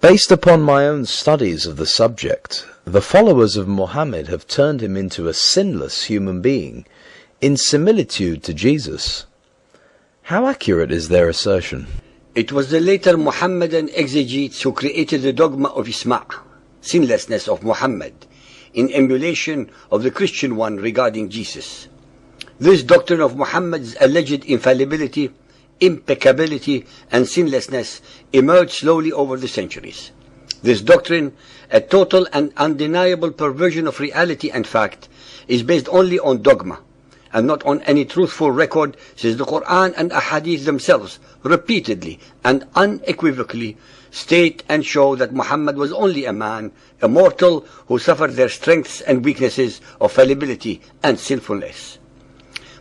Based upon my own studies of the subject, the followers of Muhammad have turned him into a sinless human being, in similitude to Jesus. How accurate is their assertion? It was the later Muhammadan exegetes who created the dogma of Isma', sinlessness of Muhammad, in emulation of the Christian one regarding Jesus. This doctrine of Muhammad's alleged infallibility, impeccability, and sinlessness emerged slowly over the centuries. This doctrine, a total and undeniable perversion of reality and fact, is based only on dogma, and not on any truthful record, since the Quran and Ahadith themselves repeatedly and unequivocally state and show that Muhammad was only a man, a mortal, who suffered their strengths and weaknesses of fallibility and sinfulness.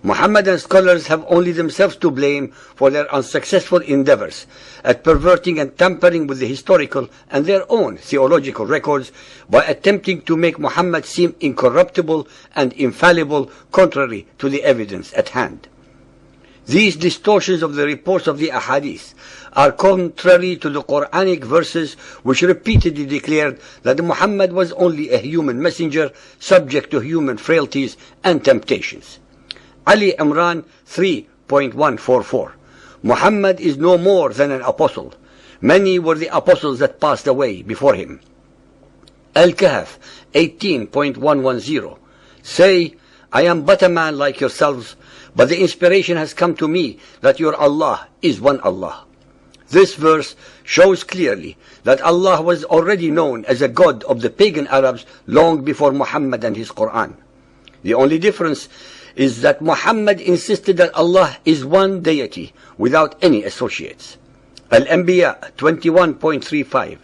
Muhammadan scholars have only themselves to blame for their unsuccessful endeavors at perverting and tampering with the historical and their own theological records by attempting to make Muhammad seem incorruptible and infallible, contrary to the evidence at hand. These distortions of the reports of the Ahadith are contrary to the Quranic verses which repeatedly declared that Muhammad was only a human messenger subject to human frailties and temptations. Ali Imran 3.144. Muhammad is no more than an apostle. Many were the apostles that passed away before him. Al-Kahf 18.110. Say, I am but a man like yourselves, but the inspiration has come to me that your Allah is one Allah. This verse shows clearly that Allah was already known as a God of the pagan Arabs long before Muhammad and his Quran. The only difference is that Muhammad insisted that Allah is one deity without any associates. Al-Anbiya 21.35.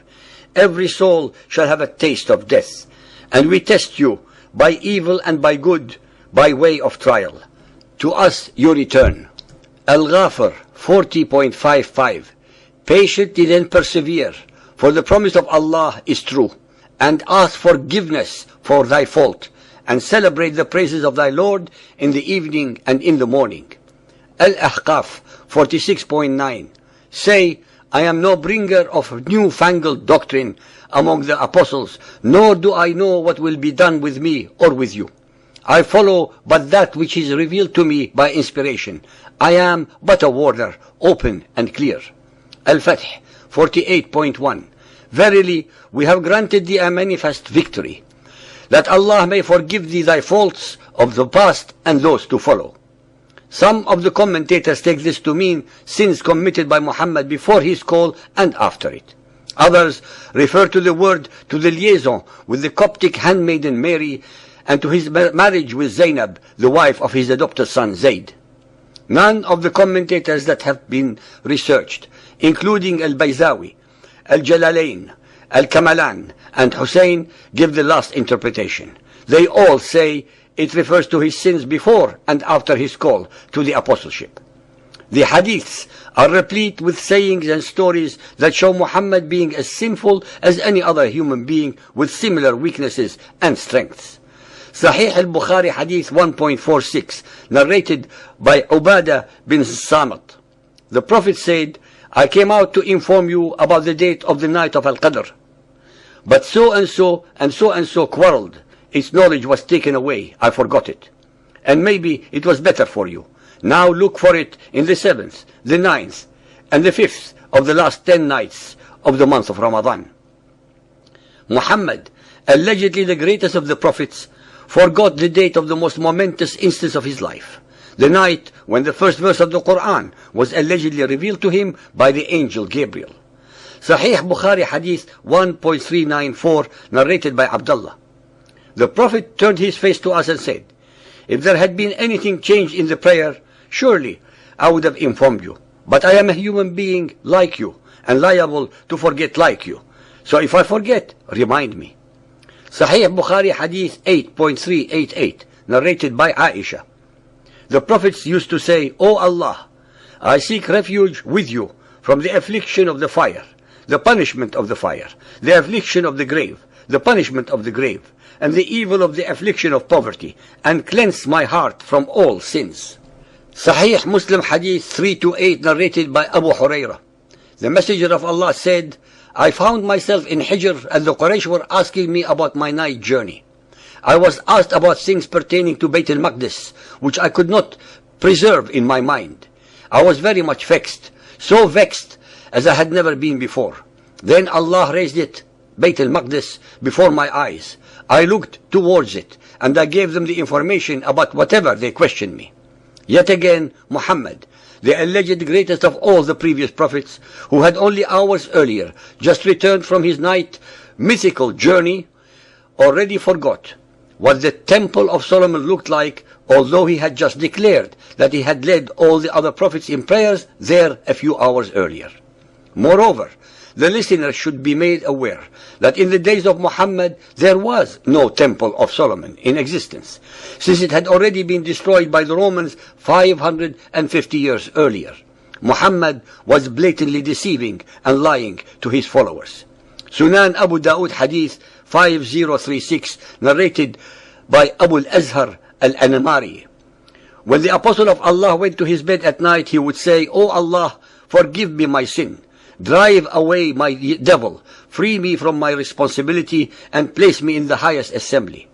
Every soul shall have a taste of death, and we test you by evil and by good, by way of trial. To us you return. Al-Ghafir 40.55. Patiently then persevere, for the promise of Allah is true, and ask forgiveness for thy fault, and celebrate the praises of thy Lord in the evening and in the morning. Al-Ahqaf 46.9. Say, I am no bringer of newfangled doctrine among the apostles, nor do I know what will be done with me or with you. I follow but that which is revealed to me by inspiration. I am but a warner, open and clear. Al-Fath 48.1. Verily, we have granted thee a manifest victory, that Allah may forgive thee thy faults of the past and those to follow. Some of the commentators take this to mean sins committed by Muhammad before his call and after it. Others refer to the word to the liaison with the Coptic handmaiden Mary and to his marriage with Zainab, the wife of his adopted son Zayd. None of the commentators that have been researched, including Al-Bayzawi, Al-Jalalain, Al-Kamalan, and Hussein, give the last interpretation. They all say it refers to his sins before and after his call to the apostleship. The hadiths are replete with sayings and stories that show Muhammad being as sinful as any other human being with similar weaknesses and strengths. Sahih al-Bukhari Hadith 1.46, narrated by Ubadah bin Samit. The Prophet said, I came out to inform you about the date of the night of Al-Qadr. But so and so quarreled. Its knowledge was taken away. I forgot it. And maybe it was better for you. Now look for it in the 7th, the 9th, and the 5th of the last 10 nights of the month of Ramadan. Muhammad, allegedly the greatest of the prophets, forgot the date of the most momentous instance of his life, the night when the first verse of the Quran was allegedly revealed to him by the angel Gabriel. Sahih Bukhari Hadith 1.394, narrated by Abdullah. The Prophet turned his face to us and said, if there had been anything changed in the prayer, surely I would have informed you. But I am a human being like you, and liable to forget like you. So if I forget, remind me. Sahih Bukhari Hadith 8.388, narrated by Aisha. The prophets used to say, O Allah, I seek refuge with you from the affliction of the fire, the punishment of the fire, the affliction of the grave, the punishment of the grave, and the evil of the affliction of poverty, and cleanse my heart from all sins. Sahih Muslim Hadith 328, narrated by Abu Hurairah. The Messenger of Allah said, I found myself in Hijr and the Quraysh were asking me about my night journey. I was asked about things pertaining to Bayt al-Maqdis, which I could not preserve in my mind. I was very much vexed, so vexed as I had never been before. Then Allah raised it, Bayt al-Maqdis, before my eyes. I looked towards it, and I gave them the information about whatever they questioned me. Yet again, Muhammad, the alleged greatest of all the previous prophets, who had only hours earlier just returned from his night mythical journey, already forgot what the Temple of Solomon looked like, although he had just declared that he had led all the other prophets in prayers there a few hours earlier. Moreover, the listener should be made aware that in the days of Muhammad there was no Temple of Solomon in existence, since it had already been destroyed by the Romans 550 years earlier. Muhammad was blatantly deceiving and lying to his followers. Sunan Abu Dawood Hadith 5036, narrated by Abu al-Azhar al-Anamari. When the Apostle of Allah went to his bed at night, he would say, "O Allah, forgive me my sin. Drive away my devil, free me from my responsibility, and place me in the highest assembly."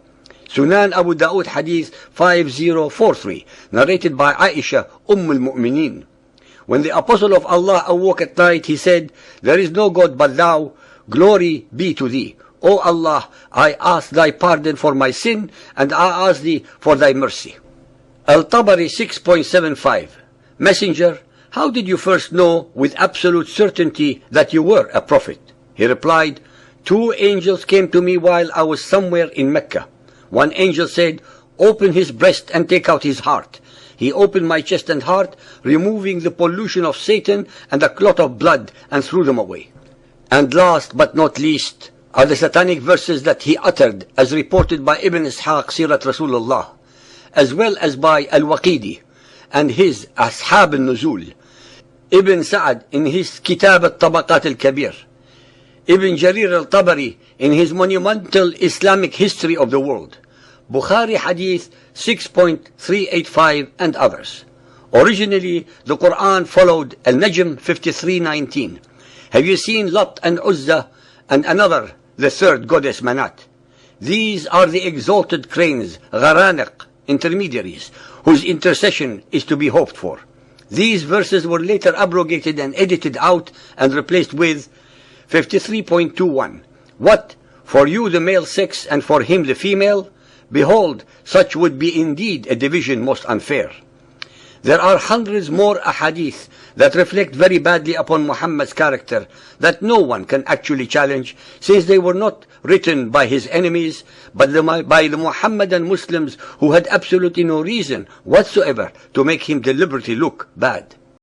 Sunan Abu Dawood Hadith 5043, narrated by Aisha al-Mu'minin. When the Apostle of Allah awoke at night, he said, "There is no God but thou, glory be to thee. O Allah, I ask thy pardon for my sin, and I ask thee for thy mercy." Al-Tabari 6.75, Messenger, how did you first know with absolute certainty that you were a prophet? He replied, 2 angels came to me while I was somewhere in Mecca. One angel said, "Open his breast and take out his heart." He opened my chest and heart, removing the pollution of Satan and a clot of blood, and threw them away. And last but not least are the satanic verses that he uttered, as reported by Ibn Ishaq Sirat Rasulullah, as well as by Al-Waqidi and his Ashab al-Nuzul, Ibn Sa'ad in his Kitab al-Tabaqat al-Kabir, Ibn Jarir al-Tabari in his monumental Islamic history of the world, Bukhari Hadith 6.385, and others. Originally, the Quran followed Al-Najm 53:19. Have you seen Lat and Uzza and another, the third goddess Manat? These are the exalted cranes, Gharaniq, intermediaries, whose intercession is to be hoped for. These verses were later abrogated and edited out and replaced with 53.21. What? For you the male sex and for him the female? Behold, such would be indeed a division most unfair. There are hundreds more ahadith that reflect very badly upon Muhammad's character that no one can actually challenge, since they were not written by his enemies, but by the Muhammadan Muslims who had absolutely no reason whatsoever to make him deliberately look bad.